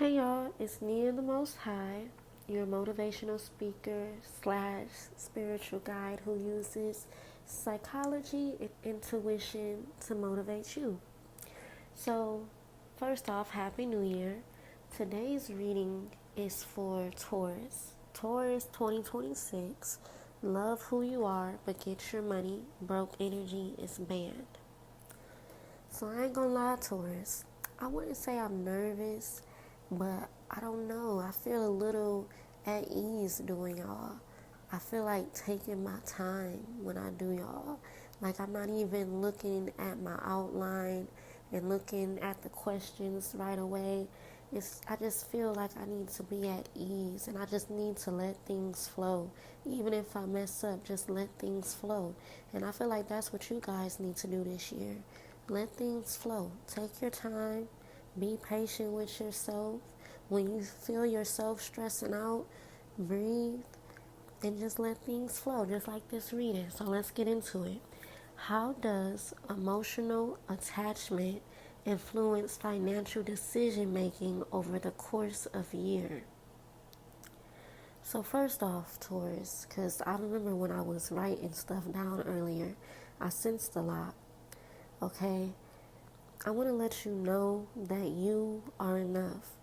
Hey y'all, it's Nia the Most High, your motivational speaker slash spiritual guide who uses psychology and intuition to motivate you. So, first off, Happy New Year. Today's reading is for Taurus. Taurus 2026. Love who you are, but get your money. Broke energy is banned. So I ain't gonna lie, Taurus. I wouldn't say I'm nervous, but I don't know. I feel a little at ease doing y'all. I feel like taking my time when I do y'all. Like I'm not even looking at my outline and looking at the questions right away. I just feel like I need to be at ease and I just need to let things flow. Even if I mess up, just let things flow. And I feel like that's what you guys need to do this year. Let things flow. Take your time. Be patient with yourself. When you feel yourself stressing out, breathe and just let things flow, just like this reading. So let's get into it. How does emotional attachment influence financial decision making over the course of a year? So first off, Taurus, because I remember when I was writing stuff down earlier, I sensed a lot. Okay? I want to let you know that you are enough.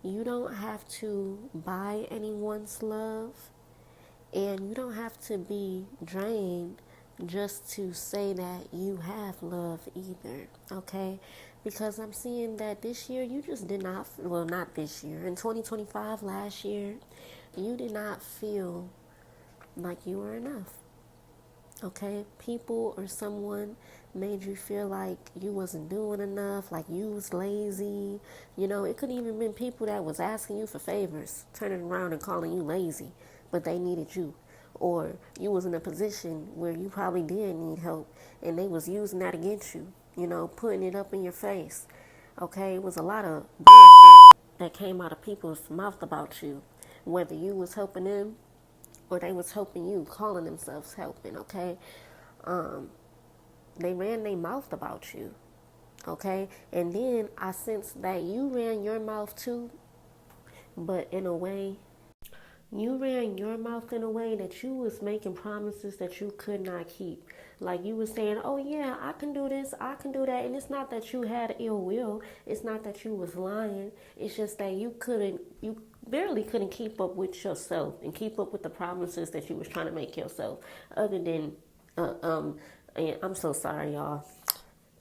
You don't have to buy anyone's love, and you don't have to be drained just to say that you have love either, okay? Because I'm seeing that this year you just did not, well, not this year, in 2025, last year, you did not feel like you were enough. Okay, people or someone made you feel like you wasn't doing enough, like you was lazy. You know, it could even been people that was asking you for favors, turning around and calling you lazy, but they needed you. Or you was in a position where you probably did need help and they was using that against you, you know, putting it up in your face. Okay, it was a lot of bullshit that came out of people's mouth about you, whether you was helping them or they was helping you, calling themselves helping, okay? They ran their mouth about you, okay? And then I sensed that you ran your mouth too, but in a way, you ran your mouth in a way that you was making promises that you could not keep. Like you was saying, oh yeah, I can do this, I can do that. And it's not that you had ill will. It's not that you was lying. It's just that you barely couldn't keep up with yourself and keep up with the promises that you was trying to make yourself. Other than, and I'm so sorry, y'all.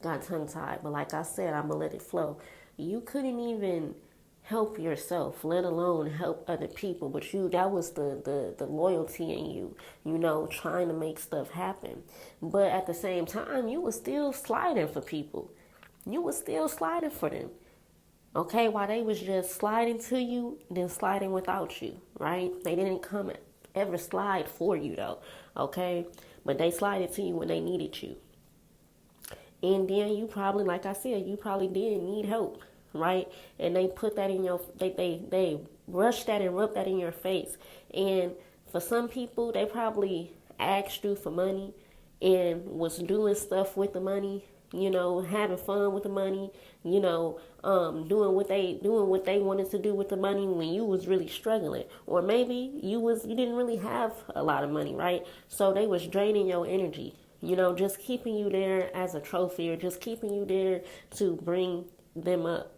Got tongue tied. But like I said, I'm going to let it flow. You couldn't even help yourself, let alone help other people. But that was the loyalty in you, you know, trying to make stuff happen. But at the same time, you was still sliding for people. You was still sliding for them. Okay, while they was just sliding to you, then sliding without you, right? They didn't come ever slide for you though, okay? But they slided to you when they needed you. And then you probably, like I said, you probably did need help, right? And they put that in your, they rushed that and rubbed that in your face. And for some people, they probably asked you for money and was doing stuff with the money, you know, having fun with the money, you know, doing what they wanted to do with the money when you was really struggling. Or maybe you didn't really have a lot of money, right? So they was draining your energy. You know, just keeping you there as a trophy or just keeping you there to bring them up,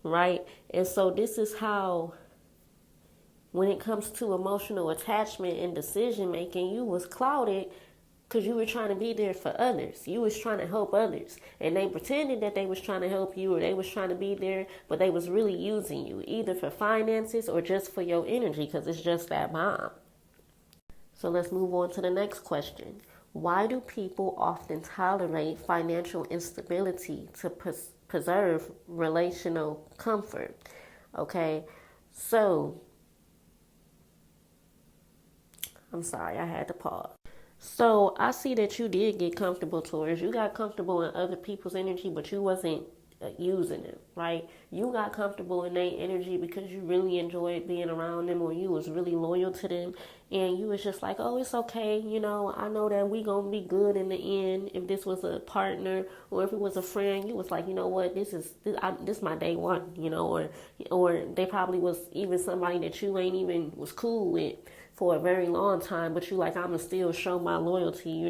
right? And so this is how, when it comes to emotional attachment and decision making, you was clouded because you were trying to be there for others. You was trying to help others. And they pretended that they was trying to help you or they was trying to be there, but they was really using you, either for finances or just for your energy because it's just that bomb. So let's move on to the next question. Why do people often tolerate financial instability to preserve relational comfort? Okay, so I'm sorry, I had to pause. So I see that you did get comfortable, Taurus. You got comfortable in other people's energy, but you wasn't using it. right? You got comfortable in their energy because you really enjoyed being around them, or you was really loyal to them, and you was just like, oh, it's okay, I know that we gonna be good in the end. If this was a partner or if it was a friend, you was like, you know what, this my day one, or they probably was even somebody that you ain't even was cool with for a very long time, but you like, I'm gonna still show my loyalty,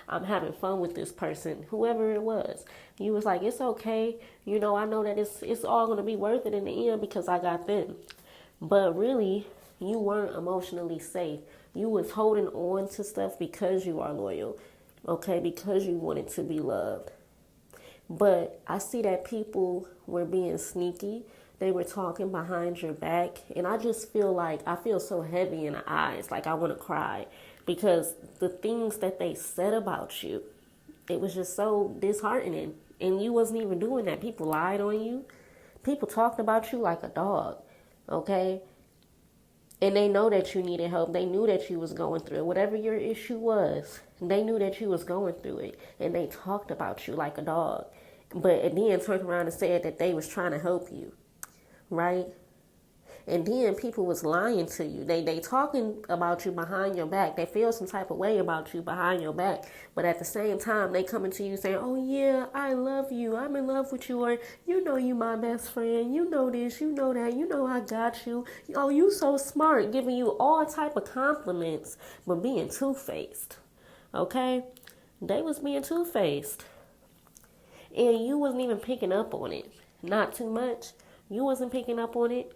I'm having fun with this person, whoever it was. You was like, it's okay, I know that it's all gonna be worth it in the end because I got them. But really, you weren't emotionally safe. You was holding on to stuff because you are loyal, okay, because you wanted to be loved. But I see that people were being sneaky. They were talking behind your back. And I just feel like I feel so heavy in the eyes. Like I want to cry. Because the things that they said about you, it was just so disheartening. And you wasn't even doing that. People lied on you. People talked about you like a dog. Okay? And they know that you needed help. They knew that you was going through it. Whatever your issue was, they knew that you was going through it. And they talked about you like a dog. But then turned around and said that they was trying to help you. Right? And then people was lying to you. They talking about you behind your back. They feel some type of way about you behind your back. But at the same time, they coming to you saying, oh yeah, I love you. I'm in love with you. Or, you my best friend. You know this, you know that. You know I got you. Oh, you so smart. Giving you all type of compliments. But being two-faced. Okay? They was being two-faced. And you wasn't even picking up on it. Not too much. You wasn't picking up on it.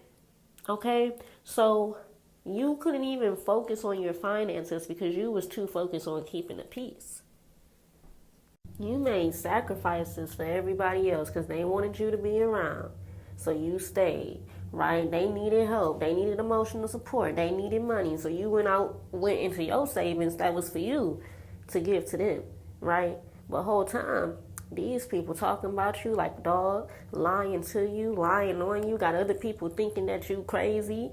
Okay, so you couldn't even focus on your finances because you was too focused on keeping the peace. You made sacrifices for everybody else because they wanted you to be around. So you stayed, right? They needed help. They needed emotional support. They needed money. So you went into your savings that was for you to give to them, right? But the whole time, these people talking about you like a dog, lying to you, lying on you, got other people thinking that you crazy,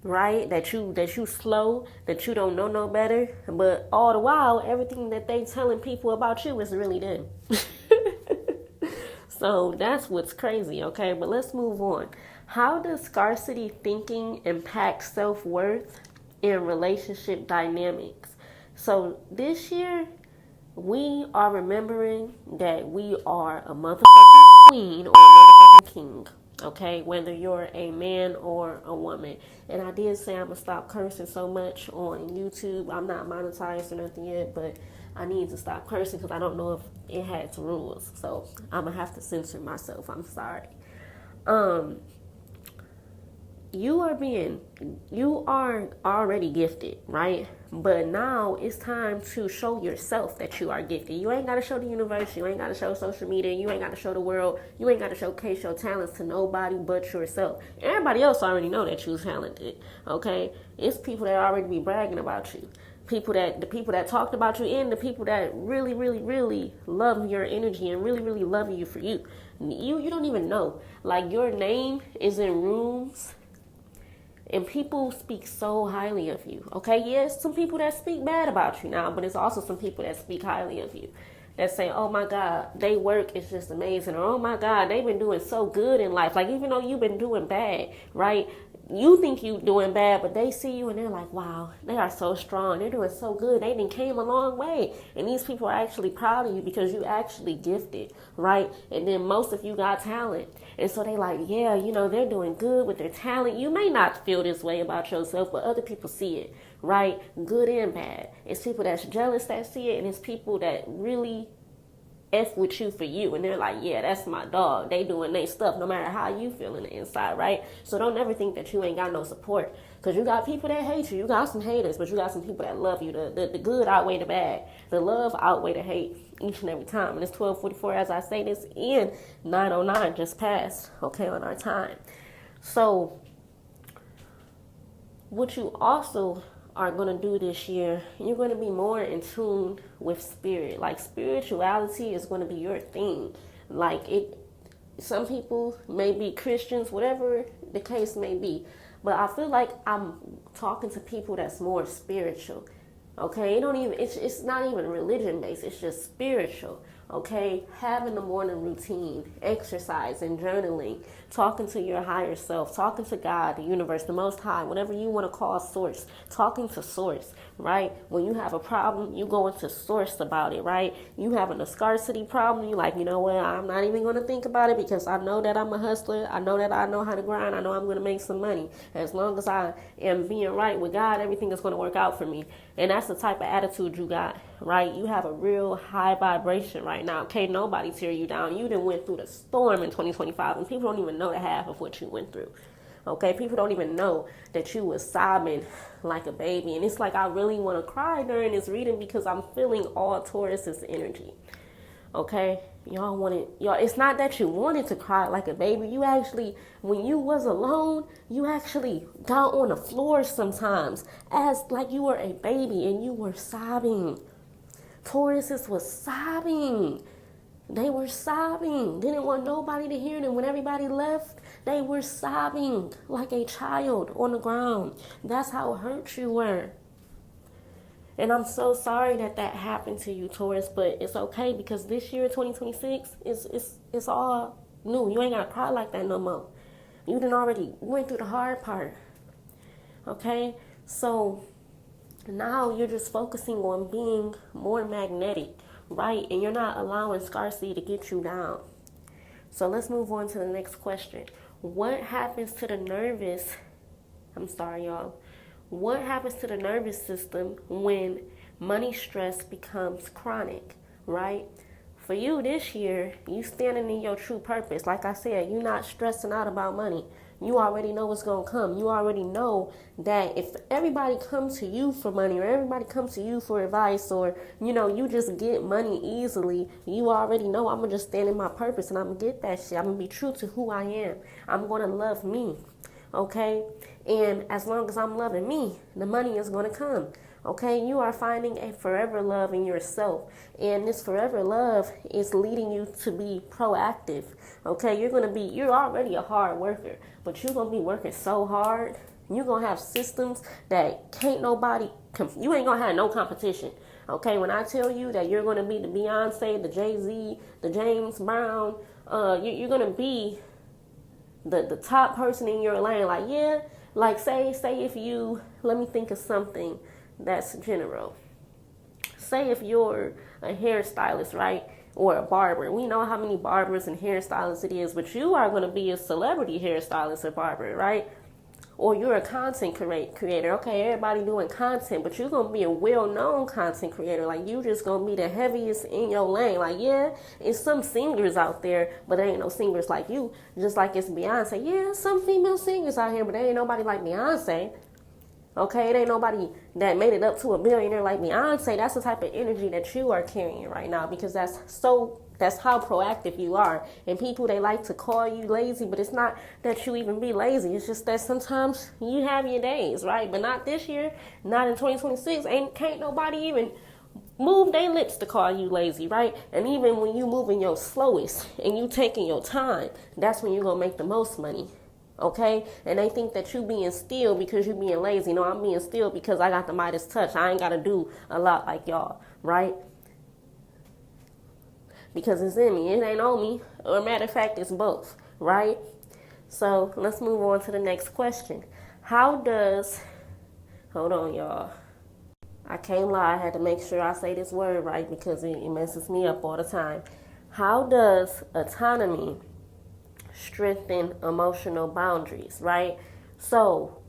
right? That you slow, that you don't know no better. But all the while, everything that they telling people about you is really them. So that's what's crazy, okay? But let's move on. How does scarcity thinking impact self-worth in relationship dynamics? So this year, we are remembering that we are a motherfucking queen or a motherfucking king, okay? Whether you're a man or a woman. And I did say I'm going to stop cursing so much on YouTube. I'm not monetized or nothing yet, but I need to stop cursing because I don't know if it has rules. So I'm going to have to censor myself. I'm sorry. You are already gifted, right? But now it's time to show yourself that you are gifted. You ain't got to show the universe. You ain't got to show social media. You ain't got to show the world. You ain't got to showcase your talents to nobody but yourself. Everybody else already know that you're talented, okay? It's people that already be bragging about you. The people that talked about you and the people that really, really, really love your energy and really, really love you for you. You don't even know. Like, your name is in rooms and people speak so highly of you, okay? Yes, some people that speak bad about you now, but it's also some people that speak highly of you. That say, oh my God, they work is just amazing. Or, oh my God, they've been doing so good in life. Like, even though you've been doing bad, right? You think you doing bad, but they see you and they're like, wow, they are so strong. They're doing so good. They done came a long way. And these people are actually proud of you because you actually gifted, right? And then most of you got talent. And so they like, yeah, they're doing good with their talent. You may not feel this way about yourself, but other people see it, right? Good and bad. It's people that's jealous that see it, and it's people that really F with you for you. And they're like, yeah, that's my dog. They doing their stuff no matter how you feel in the inside, right? So don't ever think that you ain't got no support. Because you got people that hate you. You got some haters, but you got some people that love you. The good outweigh the bad. The love outweigh the hate each and every time. And it's 12:44 as I say this, and 9:09 just passed, okay, on our time. So what you also are going to do this year, you're going to be more in tune with spirit. Like, spirituality is going to be your thing. Like, some people may be Christians, whatever the case may be, but I feel like I'm talking to people that's more spiritual. Okay, it's not even religion based, it's just spiritual. Okay, having the morning routine, exercise and journaling, talking to your higher self, talking to God, the universe, the Most High, whatever you want to call source, talking to source, right? When you have a problem, you go into source about it, right? You having a scarcity problem, you like, you know what, I'm not even going to think about it because I know that I'm a hustler. I know that I know how to grind. I know I'm going to make some money. As long as I am being right with God, everything is going to work out for me. And that's the type of attitude you got, right? You have a real high vibration right now. Can't nobody tear you down. You done went through the storm in 2025, and people don't even know the half of what you went through. Okay, people don't even know that you was sobbing like a baby. And it's like I really want to cry during this reading because I'm feeling all Taurus's energy. Okay, y'all, it's not that you wanted to cry like a baby. You actually, when you was alone, you actually got on the floor sometimes as like you were a baby and you were sobbing. Tauruses was sobbing. They were sobbing. Didn't want nobody to hear them. When everybody left, they were sobbing like a child on the ground. That's how hurt you were. And I'm so sorry that happened to you, Taurus, but it's okay because this year, 2026, it's all new. You ain't got to cry like that no more. You done already went through the hard part. Okay? So now you're just focusing on being more magnetic, right? And you're not allowing scarcity to get you down. So let's move on to the next question. What happens to the nervous, I'm sorry, y'all. What happens to the nervous system when money stress becomes chronic, right? For you this year, you standing in your true purpose. Like I said, you're not stressing out about money. You already know what's going to come. You already know that if everybody comes to you for money or everybody comes to you for advice or, you just get money easily, you already know I'm going to just stand in my purpose and I'm going to get that shit. I'm going to be true to who I am. I'm going to love me. Okay? And as long as I'm loving me, the money is going to come. Okay? You are finding a forever love in yourself. And this forever love is leading you to be proactive. Okay? You're already a hard worker, but you're going to be working so hard. You're going to have systems that can't nobody, you ain't going to have no competition. Okay? When I tell you that you're going to be the Beyonce, the Jay-Z, the James Brown, you're going to be the top person in your lane. Like, yeah, like say if you, let me think of something that's general. Say if you're a hairstylist, right? Or a barber. We know how many barbers and hairstylists it is, but you are going to be a celebrity hairstylist or barber, right? Or you're a content creator. Okay, everybody doing content, but you're going to be a well-known content creator. Like, you just going to be the heaviest in your lane. Like, yeah, it's some singers out there, but there ain't no singers like you. Just like it's Beyonce. Yeah, some female singers out here, but there ain't nobody like Beyonce. Okay, it ain't nobody that made it up to a billionaire like Beyonce. That's the type of energy that you are carrying right now because that's how proactive you are. And people, they like to call you lazy, but it's not that you even be lazy. It's just that sometimes you have your days, right? But not this year, not in 2026. Can't nobody even move their lips to call you lazy, right? And even when you moving your slowest and you taking your time, that's when you're going to make the most money. Okay? And they think that you being still because you being lazy. No, I'm being still because I got the Midas touch. I ain't got to do a lot like y'all, right? Because it's in me. It ain't on me. Or matter of fact, it's both, right? So let's move on to the next question. Hold on, y'all. I can't lie. I had to make sure I say this word right because it messes me up all the time. How does autonomy strengthen emotional boundaries, right? So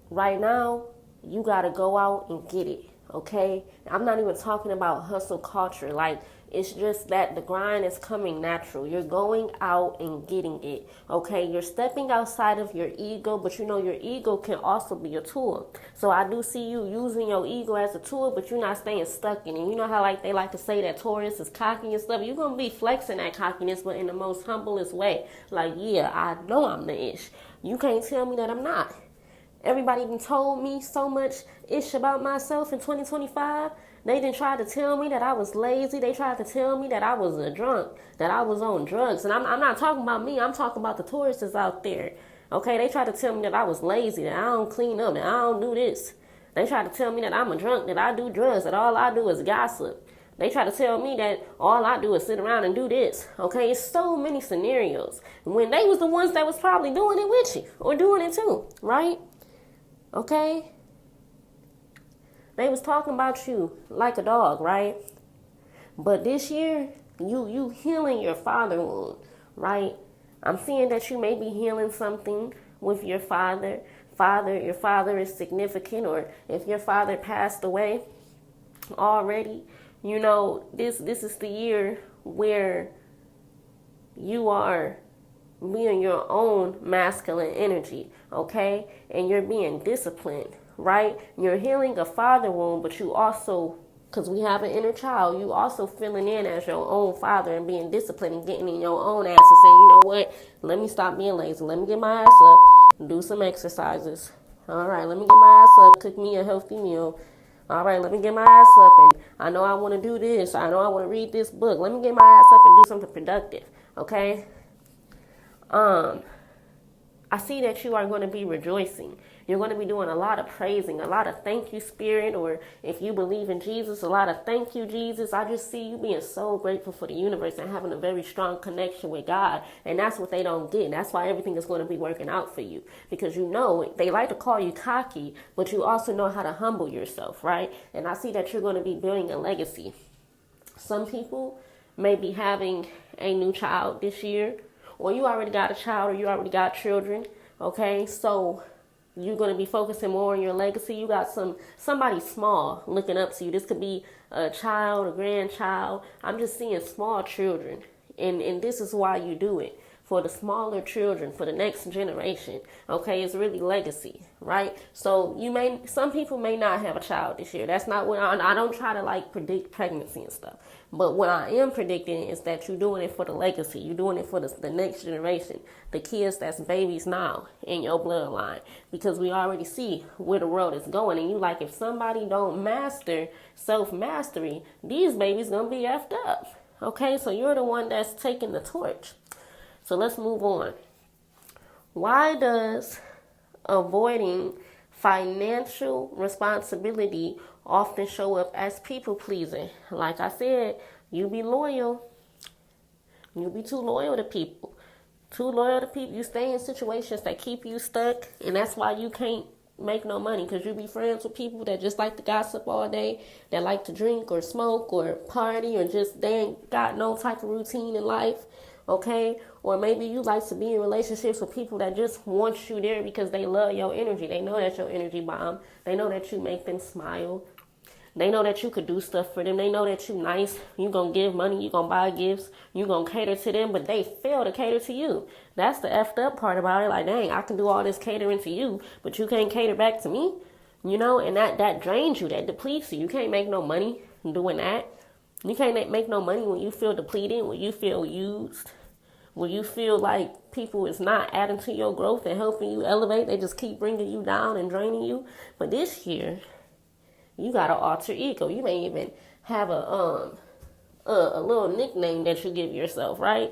right now, you got to go out and get it, okay? I'm not even talking about hustle culture. Like, it's just that the grind is coming natural. You're going out and getting it, okay? You're stepping outside of your ego, but your ego can also be a tool. So I do see you using your ego as a tool, but you're not staying stuck in it. You know how like they like to say that Taurus is cocky and stuff? You're going to be flexing that cockiness, but in the most humblest way. Like, yeah, I know I'm the ish. You can't tell me that I'm not. Everybody even told me so much ish about myself in 2025. They didn't try to tell me that I was lazy. They tried to tell me that I was a drunk, that I was on drugs. And I'm not talking about me. I'm talking about the Tauruses out there. Okay, they tried to tell me that I was lazy, that I don't clean up, that I don't do this. They tried to tell me that I'm a drunk, that I do drugs, that all I do is gossip. They try to tell me that all I do is sit around and do this. Okay, it's so many scenarios when they was the ones that was probably doing it with you or doing it too, right? Okay, they was talking about you like a dog, right? But this year, you healing your father wound, right? I'm seeing that you may be healing something with your father. Your father is significant, or if your father passed away already, you know, this is the year where you are being your own masculine energy, okay? And you're being disciplined, right? You're healing a father wound, but you also, because we have an inner child, you also filling in as your own father and being disciplined and getting in your own ass and saying, you know what, let me stop being lazy. Let me get my ass up, do some exercises. All right, let me get my ass up, cook me a healthy meal. All right, let me get my ass up, and I know I want to do this. I know I want to read this book. Let me get my ass up and do something productive, okay? I see that you are going to be rejoicing. You're going to be doing a lot of praising, a lot of thank you, Spirit, or if you believe in Jesus, a lot of thank you, Jesus. I just see you being so grateful for the universe and having a very strong connection with God. And that's what they don't get. That's why everything is going to be working out for you. Because you know, they like to call you cocky, but you also know how to humble yourself, right? And I see that you're going to be building a legacy. Some people may be having a new child this year, or you already got a child, or you already got children, okay? So you're going to be focusing more on your legacy. You got somebody small looking up to you. This could be a child, a grandchild. I'm just seeing small children, and this is why you do it. For the smaller children, for the next generation, okay? It's really legacy, right? So some people may not have a child this year. That's not what I don't try to like predict pregnancy and stuff. But what I am predicting is that you're doing it for the legacy. You're doing it for the next generation, the kids that's babies now in your bloodline. Because we already see where the world is going. And you like, if somebody don't master self-mastery, these babies gonna be effed up. Okay, so you're the one that's taking the torch. So let's move on. Why does avoiding financial responsibility often show up as people pleasing? Like I said, you be loyal. You be too loyal to people. Too loyal to people. You stay in situations that keep you stuck, and that's why you can't make no money, because you be friends with people that just like to gossip all day, that like to drink or smoke or party, or just they ain't got no type of routine in life. Okay, or maybe you like to be in relationships with people that just want you there because they love your energy. They know that your energy bomb. They know that you make them smile. They know that you could do stuff for them. They know that you nice. You gonna give money. You gonna buy gifts. You gonna cater to them, but they fail to cater to you. That's the effed up part about it. Like, dang, I can do all this catering to you, but you can't cater back to me. You know, and that drains you. That depletes you. You can't make no money doing that. You can't make no money when you feel depleted, when you feel used, when you feel like people is not adding to your growth and helping you elevate. They just keep bringing you down and draining you. But this year, you got an alter ego. You may even have a little nickname that you give yourself, right?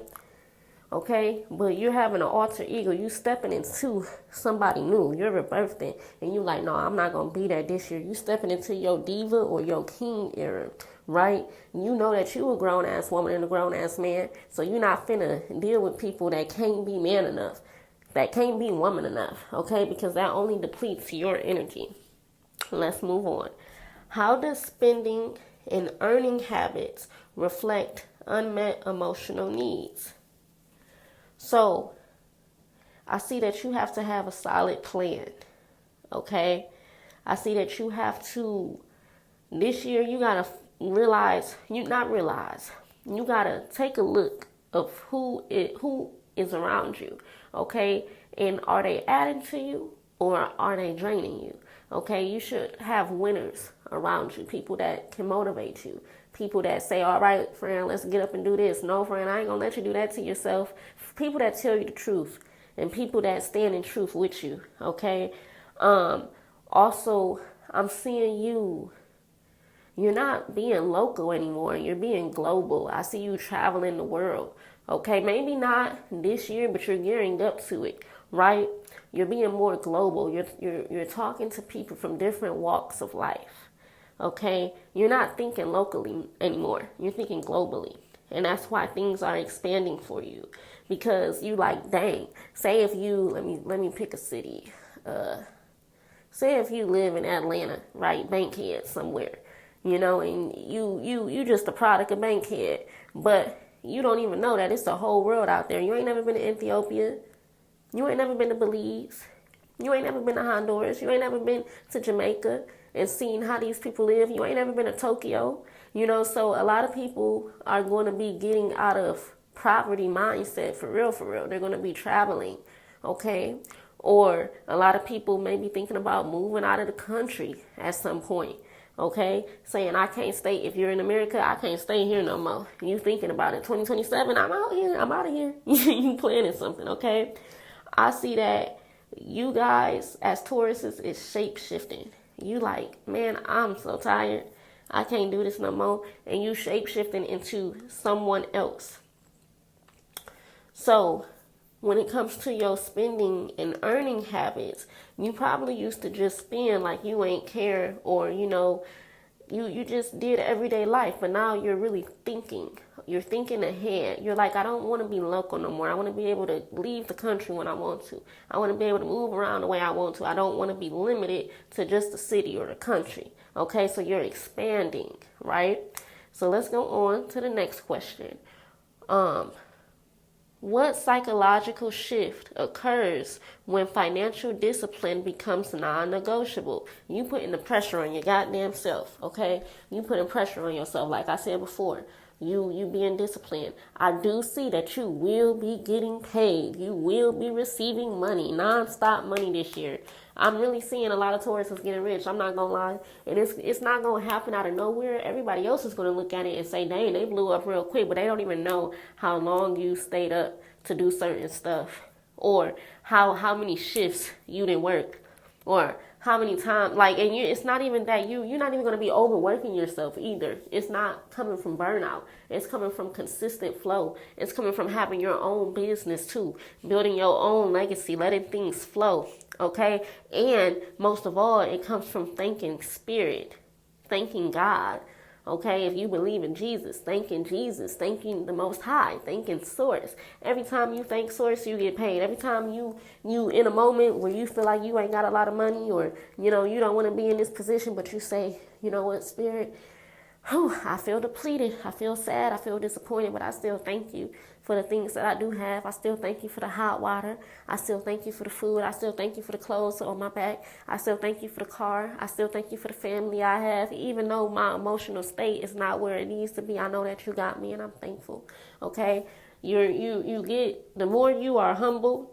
Okay, but you're having an alter ego. You stepping into somebody new. You're rebirthing, and you like, no, I'm not gonna be that this year. You stepping into your diva or your king era, right? You know that you a grown ass woman and a grown ass man, so you're not finna deal with people that can't be man enough, that can't be woman enough, okay? Because that only depletes your energy. Let's move on. How does spending and earning habits reflect unmet emotional needs? So, I see that you have to have a solid plan, okay? I see that you have to, this year you gotta you gotta take a look of who is around you, okay? And are they adding to you or are they draining you? Okay, you should have winners around you, people that can motivate you, people that say, all right, friend, let's get up and do this. No, friend, I ain't gonna let you do that to yourself. People that tell you the truth and people that stand in truth with you, okay? Also, I'm seeing you're not being local anymore. You're being global. I see you traveling the world, okay? Maybe not this year, but you're gearing up to it, right? You're being more global. You're talking to people from different walks of life, Okay, you're not thinking locally anymore. You're thinking globally. And that's why things are expanding for you. Because you like, dang, say if you, let me pick a city. Say if you live in Atlanta, right, Bankhead somewhere, and you just a product of Bankhead, but you don't even know that it's a whole world out there. You ain't never been to Ethiopia. You ain't never been to Belize. You ain't never been to Honduras. You ain't never been to Jamaica and seen how these people live. You ain't never been to Tokyo. So a lot of people are going to be getting out of poverty mindset for real, for real. They're going to be traveling, okay? Or a lot of people may be thinking about moving out of the country at some point, okay? Saying, I can't stay, if you're in America, I can't stay here no more. You thinking about it, 2027, I'm out of here. You planning something, okay? I see that you guys as Tauruses is shape shifting. You like, man, I'm so tired. I can't do this no more. And you shape shifting into someone else. So when it comes to your spending and earning habits, you probably used to just spend like you ain't care, or, you just did everyday life, but now you're really thinking. You're thinking ahead. You're like, I don't want to be local no more. I want to be able to leave the country when I want to. I want to be able to move around the way I want to. I don't want to be limited to just the city or the country. Okay, so you're expanding, right? So let's go on to the next question. What psychological shift occurs when financial discipline becomes non-negotiable? You putting the pressure on your goddamn self, okay? You putting pressure on yourself, like I said before. You being disciplined. I do see that you will be getting paid. You will be receiving money, non-stop money this year. I'm really seeing a lot of Tauruses getting rich. I'm not gonna lie, and it's not gonna happen out of nowhere. Everybody else is gonna look at it and say, "Dang, they blew up real quick," but they don't even know how long you stayed up to do certain stuff, or how many shifts you didn't work, or how many times, and it's not even that you're not even going to be overworking yourself either. It's not coming from burnout. It's coming from consistent flow. It's coming from having your own business too, building your own legacy, letting things flow, okay? And most of all, it comes from thanking spirit, thanking God, okay? If you believe in Jesus, thanking the Most High, thanking Source. Every time you thank Source, you get paid. Every time you in a moment where you feel like you ain't got a lot of money, or, you don't want to be in this position, but you say, you know what, Spirit, I feel depleted. I feel sad. I feel disappointed, but I still thank you for the things that I do have. I still thank you for the hot water. I still thank you for the food. I still thank you for the clothes on my back. I still thank you for the car. I still thank you for the family I have. Even though my emotional state is not where it needs to be, I know that you got me, and I'm thankful. Okay? You get, the more you are humble,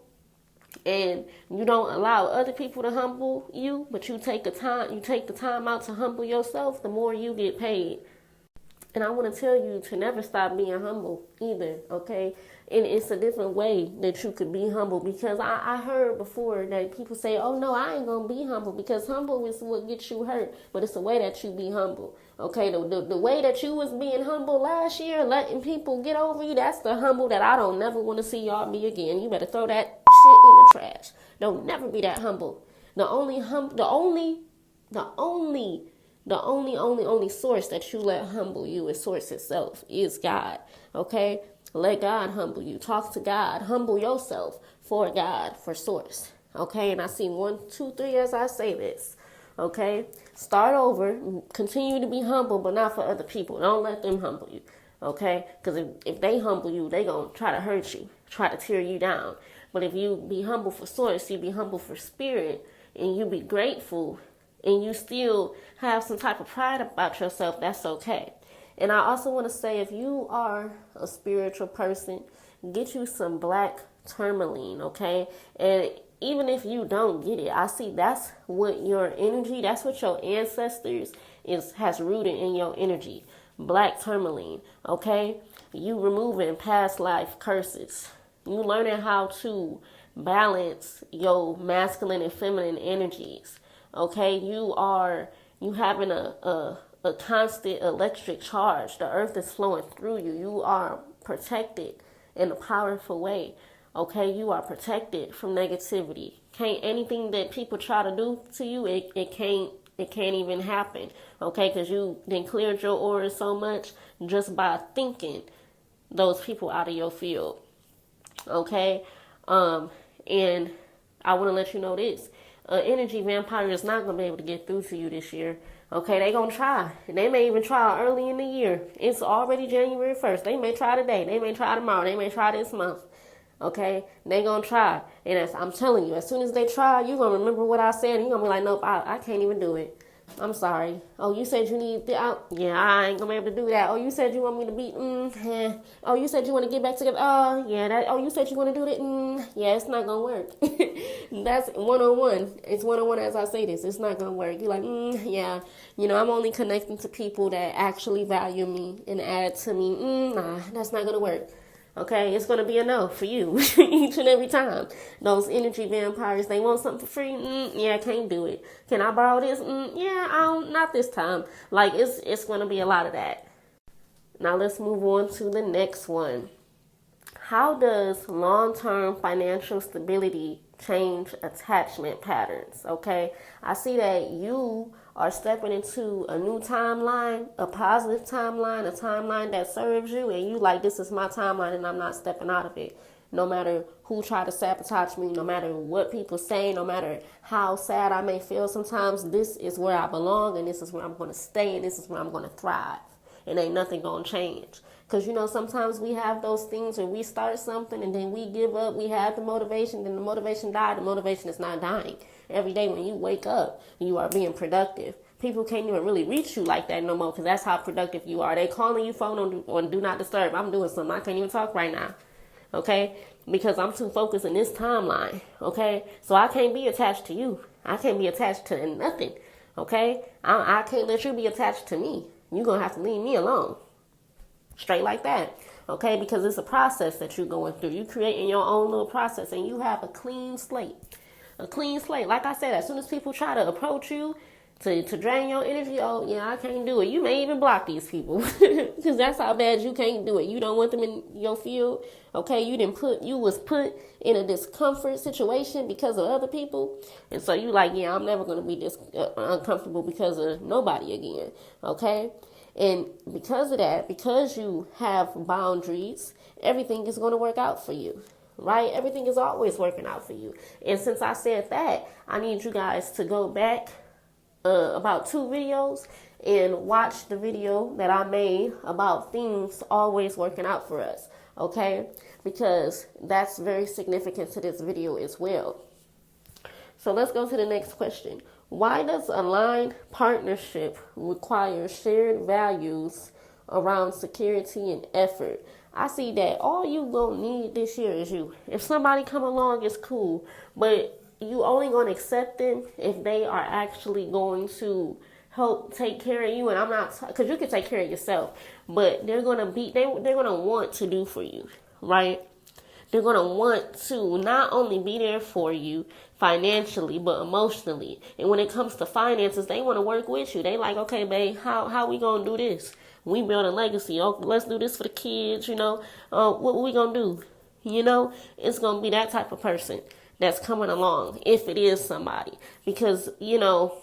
and you don't allow other people to humble you, but you take the time out to humble yourself, the more you get paid. And I want to tell you to never stop being humble either, okay? And it's a different way that you could be humble, because I heard before that people say, oh no, I ain't going to be humble, because humble is what gets you hurt. But it's the way that you be humble, okay? The way that you was being humble last year, letting people get over you, that's the humble that I don't never want to see y'all be again. You better throw that shit in the trash. Don't never be that humble. The only source that you let humble you is Source itself, is God, okay? Let God humble you. Talk to God. Humble yourself for God, for Source, okay? And I see 1, 2, 3 as I say this, okay? Start over. Continue to be humble, but not for other people. Don't let them humble you, okay? Because if they humble you, they going to try to hurt you, try to tear you down. But if you be humble for Source, you be humble for spirit, and you be grateful, and you still have some type of pride about yourself, that's okay. And I also want to say, if you are a spiritual person, get you some black tourmaline, okay? And even if you don't get it, I see that's what your energy, that's what your ancestors has rooted in your energy. Black tourmaline, okay? You removing past life curses. You learning how to balance your masculine and feminine energies. Okay, you having a constant electric charge. The earth is flowing through you. You are protected in a powerful way. Okay, you are protected from negativity. Can't anything that people try to do to you, it can't It can't even happen, okay? Because you then cleared your aura so much just by thinking those people out of your field, okay? And I want to let you know this. Energy vampire is not going to be able to get through to you this year. Okay, they going to try. They may even try early in the year. It's already January 1st. They may try today. They may try tomorrow. They may try this month. Okay, they going to try. And as I'm telling you, as soon as they try, you're going to remember what I said. You're going to be like, nope, I can't even do it. I'm sorry. Oh, you said you need the out. Yeah, I ain't gonna be able to do that. Oh, you said you want me to be. Yeah. Oh, you said you want to get back together. Oh, yeah. That. Oh, you said you want to do that. Yeah, it's not gonna work. That's 101. It's 101 as I say this. It's not gonna work. You're like, yeah. You know, I'm only connecting to people that actually value me and add to me. Nah, that's not gonna work. Okay, it's going to be a no for you each and every time. Those energy vampires, they want something for free. Yeah, I can't do it. Can I borrow this? Yeah, not this time. Like, it's going to be a lot of that. Now, let's move on to the next one. How does long-term financial stability change attachment patterns? Okay, I see that you are stepping into a new timeline, a positive timeline, a timeline that serves you, and you like, this is my timeline and I'm not stepping out of it. No matter who try to sabotage me, no matter what people say, no matter how sad I may feel sometimes, this is where I belong and this is where I'm going to stay and this is where I'm going to thrive. And ain't nothing going to change. Because, you know, sometimes we have those things where we start something and then we give up. We have the motivation, then the motivation died. The motivation is not dying. Every day when you wake up, you are being productive. People can't even really reach you like that no more because that's how productive you are. They calling you phone on do not disturb. I'm doing something. I can't even talk right now. Okay? Because I'm too focused in this timeline. Okay? So I can't be attached to you. I can't be attached to nothing. Okay? I can't let you be attached to me. You're going to have to leave me alone. Straight like that. Okay? Because it's a process that you're going through. You're creating your own little process and you have a clean slate. A clean slate. Like I said, as soon as people try to approach you to drain your energy, oh, yeah, I can't do it. You may even block these people because that's how bad you can't do it. You don't want them in your field. Okay, you was put in a discomfort situation because of other people. And so you like, yeah, I'm never going to be this uncomfortable because of nobody again. Okay. And because of that, because you have boundaries, everything is going to work out for you. Right? Everything is always working out for you. And since I said that, I need you guys to go back about 2 videos and watch the video that I made about things always working out for us. Okay? Because that's very significant to this video as well. So let's go to the next question. Why does aligned partnership require shared values around security and effort? I see that all you gonna need this year is you. If somebody come along, it's cool, but you only gonna accept them if they are actually going to help take care of you. And I'm not, because you can take care of yourself, but they're gonna want to do for you, right? They're gonna want to not only be there for you financially, but emotionally. And when it comes to finances, they want to work with you. They like, okay, babe, how we gonna do this? We build a legacy. Oh, let's do this for the kids, you know. What we gonna do? You know, it's gonna be that type of person that's coming along, if it is somebody. Because, you know,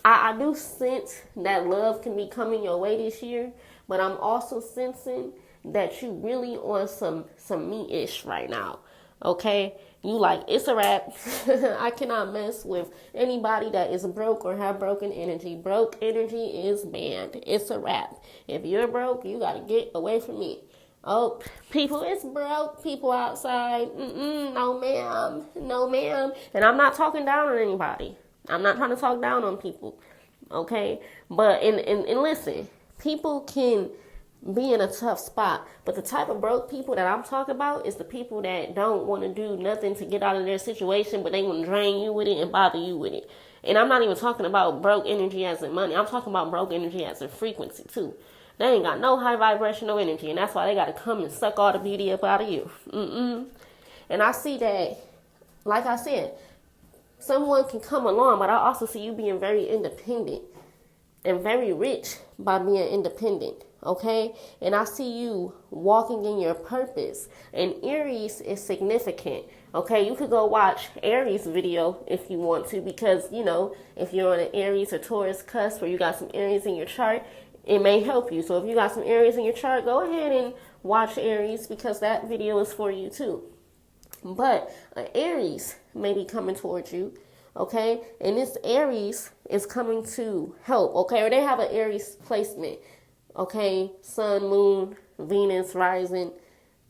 I do sense that love can be coming your way this year, but I'm also sensing that you really on some me-ish right now. Okay? You like, it's a wrap. I cannot mess with anybody that is broke or have broken energy. Broke energy is banned. It's a wrap. If you're broke, you got to get away from me. Oh, people, it's broke people outside. No, ma'am. No, ma'am. And I'm not talking down on anybody. I'm not trying to talk down on people. Okay? But, and listen, people can be in a tough spot, but the type of broke people that I'm talking about is the people that don't want to do nothing to get out of their situation, but they want to drain you with it and bother you with it. And I'm not even talking about broke energy as in money. I'm talking about broke energy as in frequency too. They ain't got no high vibrational energy, and that's why they got to come and suck all the beauty up out of you. And I see that, like I said, someone can come along, but I also see you being very independent. and very rich by being independent. Okay, and I see you walking in your purpose, and Aries is significant. Okay, you could go watch Aries video if you want to, because if you're on an Aries or Taurus cusp, or you got some Aries in your chart, it may help you. So if you got some Aries in your chart, go ahead and watch Aries, because that video is for you too. But an Aries may be coming towards you, okay? And this Aries is coming to help, okay? Or they have an Aries placement, okay? Sun, Moon, Venus, rising,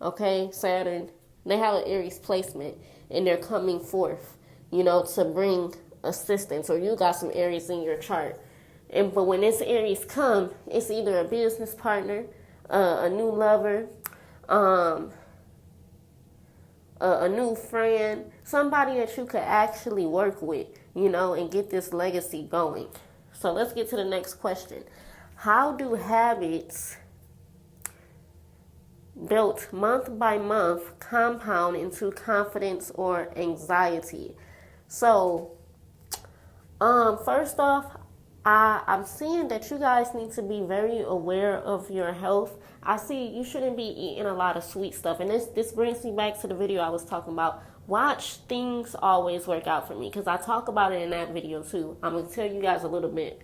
okay? Saturn. They have an Aries placement, and they're coming forth, to bring assistance. Or you got some Aries in your chart. But when this Aries come, it's either a business partner, a new lover, a new friend, somebody that you could actually work with, and get this legacy going. So let's get to the next question. How do habits built month by month compound into confidence or anxiety? So, first off, I'm seeing that you guys need to be very aware of your health. I see you shouldn't be eating a lot of sweet stuff. And this brings me back to the video I was talking about. Watch Things Always Work Out For Me, because I talk about it in that video too. I'm going to tell you guys a little bit.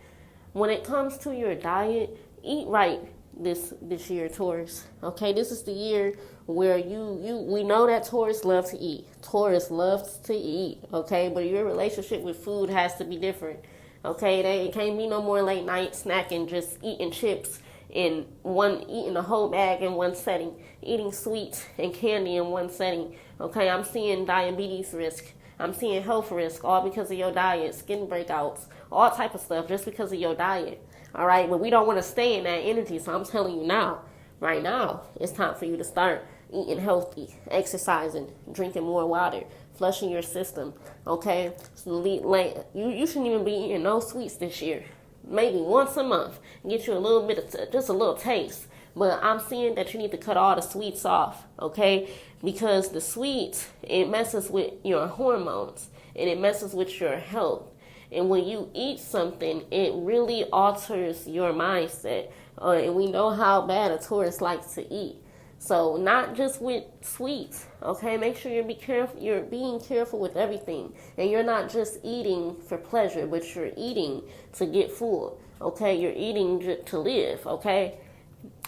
When it comes to your diet, eat right this year, Taurus. Okay, this is the year where we know that Taurus loves to eat. Taurus loves to eat, okay? But your relationship with food has to be different. Okay, it can't be no more late night snacking, just eating chips eating a whole bag in one setting, eating sweets and candy in one setting. Okay, I'm seeing diabetes risk. I'm seeing health risk, all because of your diet, skin breakouts, all type of stuff just because of your diet. All right, but we don't want to stay in that energy. So I'm telling you now, right now, it's time for you to start eating healthy, exercising, drinking more water, flushing your system, okay? So you shouldn't even be eating no sweets this year. Maybe once a month, get you a little bit of just a little taste. But I'm seeing that you need to cut all the sweets off, okay? Because the sweets, it messes with your hormones, and it messes with your health. And when you eat something, it really alters your mindset. And we know how bad a Taurus likes to eat. So not just with sweets, okay? Make sure you're being careful with everything. And you're not just eating for pleasure, but you're eating to get full, okay? You're eating to live, okay?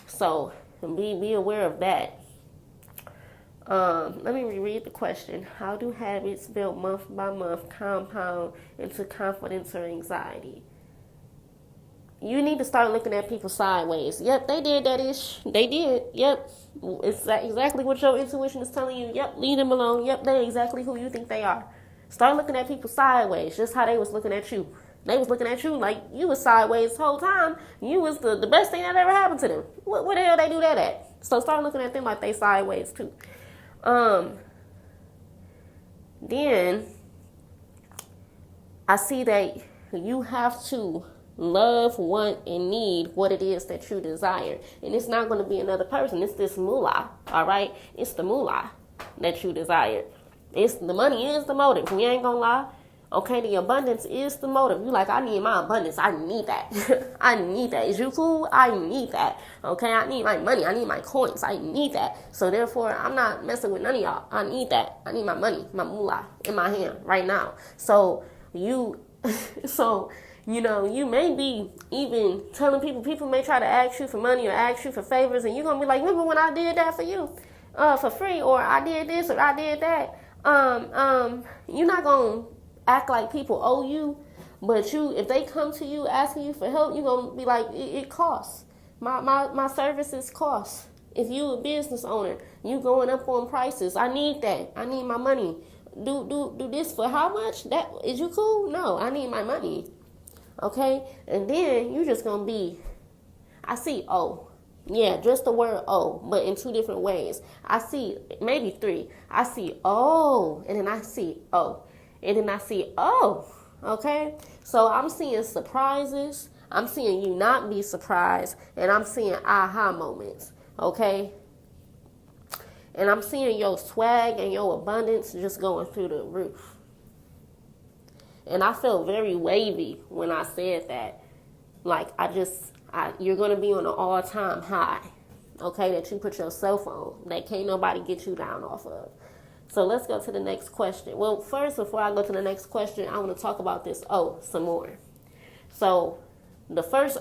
So be aware of that. Let me reread the question. How do habits built month by month compound into confidence or anxiety? You need to start looking at people sideways. Yep, they did that ish. They did. Yep. It's exactly what your intuition is telling you. Yep, leave them alone. Yep, they're exactly who you think they are. Start looking at people sideways, just how they was looking at you. They was looking at you like you was sideways the whole time. You was the best thing that ever happened to them. Where the hell they do that at? So start looking at them like they sideways too. Then I see that you have to love, want, and need what it is that you desire. And it's not going to be another person. It's this moolah, all right? It's the moolah that you desire. The money is the motive. We ain't going to lie. Okay, the abundance is the motive. You like, I need my abundance. I need that. I need that. Is you cool? I need that. Okay, I need my money. I need my coins. I need that. So therefore, I'm not messing with none of y'all. I need that. I need my money, my moolah in my hand right now. So you may be even telling people may try to ask you for money or ask you for favors, and you're going to be like, remember when I did that for you for free, or I did this, or I did that. You're not going to act like people owe you, but if they come to you asking you for help, you're going to be like, it costs. My services cost. If you a business owner, you going up on prices. I need that. I need my money. Do this for how much? That is you cool? No, I need my money. Okay? And then you just going to be, I see yeah, just the word but in two different ways. I see maybe three. I see and then I see and then I see okay? So I'm seeing surprises. I'm seeing you not be surprised, and I'm seeing aha moments, okay? And I'm seeing your swag and your abundance just going through the roof. And I felt very wavy when I said that. Like, you're going to be on an all-time high, okay, that you put yourself on, that can't nobody get you down off of. So let's go to the next question. Well, first, before I go to the next question, I want to talk about this some more. So the first,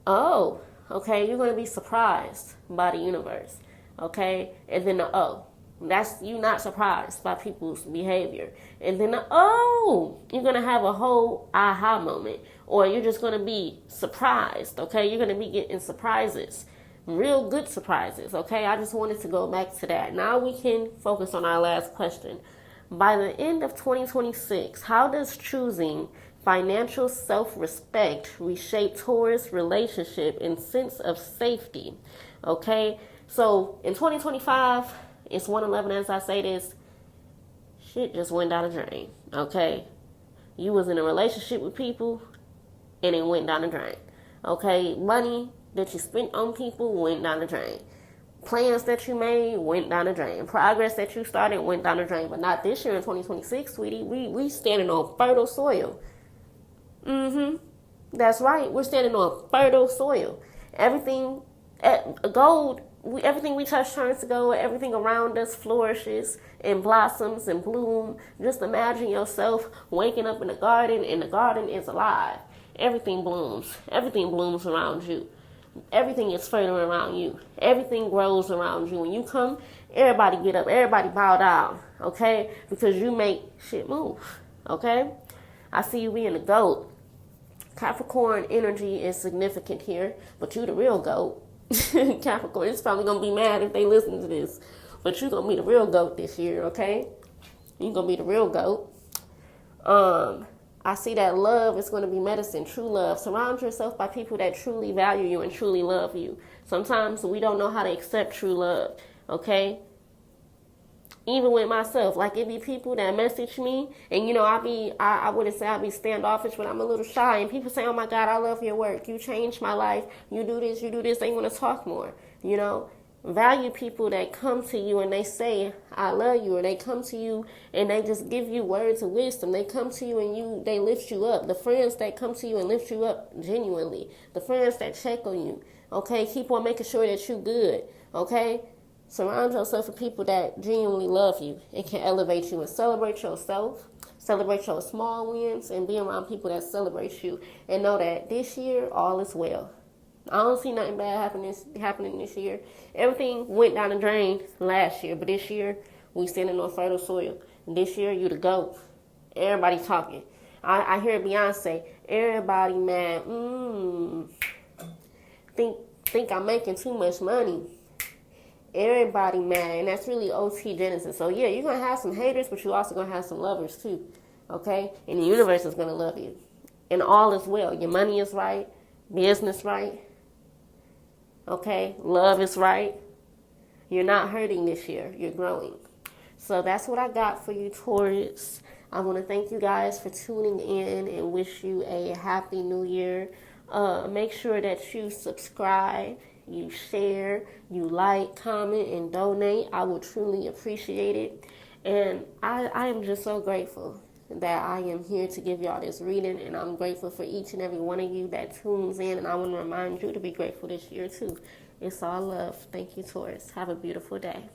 okay, you're going to be surprised by the universe, okay? And then the that's you not surprised by people's behavior. And then you're going to have a whole aha moment, or you're just going to be surprised, okay? You're going to be getting surprises, real good surprises, okay? I just wanted to go back to that. Now we can focus on our last question. By the end of 2026, how does choosing financial self-respect reshape Taurus relationship and sense of safety? Okay, so in 2025, it's 111 as I say this, shit just went down the drain, okay? You was in a relationship with people and it went down the drain, okay? Money that you spent on people went down the drain. Plans that you made went down the drain. Progress that you started went down the drain. But not this year in 2026, sweetie. We standing on fertile soil. That's right. We're standing on fertile soil. Everything, gold, everything we touch turns to gold. Everything around us flourishes and blossoms and bloom. Just imagine yourself waking up in the garden and the garden is alive. Everything blooms. Everything blooms around you. Everything is fertile around you. Everything grows around you. When you come, everybody get up. Everybody bow down, okay? Because you make shit move, okay? I see you being a goat. Capricorn energy is significant here, but you the real goat. Capricorn is probably going to be mad if they listen to this, but you're going to be the real goat this year, okay? You're going to be the real goat. I see that love is going to be medicine, true love. Surround yourself by people that truly value you and truly love you. Sometimes we don't know how to accept true love, okay? Even with myself, like it be people that message me, and I wouldn't say I be standoffish, but I'm a little shy, and people say, oh my God, I love your work. You changed my life. You do this. They want to talk more, Value people that come to you and they say, I love you, or they come to you and they just give you words of wisdom. They come to you and they lift you up. The friends that come to you and lift you up genuinely. The friends that check on you, okay? Keep on making sure that you're good, okay? Surround yourself with people that genuinely love you and can elevate you, and celebrate yourself. Celebrate your small wins and be around people that celebrate you, and know that this year all is well. I don't see nothing bad happening this year. Everything went down the drain last year, but this year we standing on fertile soil. This year you the GOAT. Everybody talking. I hear Beyonce. Everybody mad. Think I'm making too much money. Everybody mad, and that's really OT Genesis. So yeah, you're gonna have some haters, but you're also gonna have some lovers too. Okay, and the universe is gonna love you, and all is well. Your money is right, business right. Okay, love is right. You're not hurting this year. You're growing. So that's what I got for you, Taurus. I want to thank you guys for tuning in and wish you a happy new year. Make sure that you subscribe, you share, you like, comment, and donate. I would truly appreciate it. And I am just so grateful that I am here to give y'all this reading, and I'm grateful for each and every one of you that tunes in, and I want to remind you to be grateful this year too. It's all love. Thank you, Taurus. Have a beautiful day.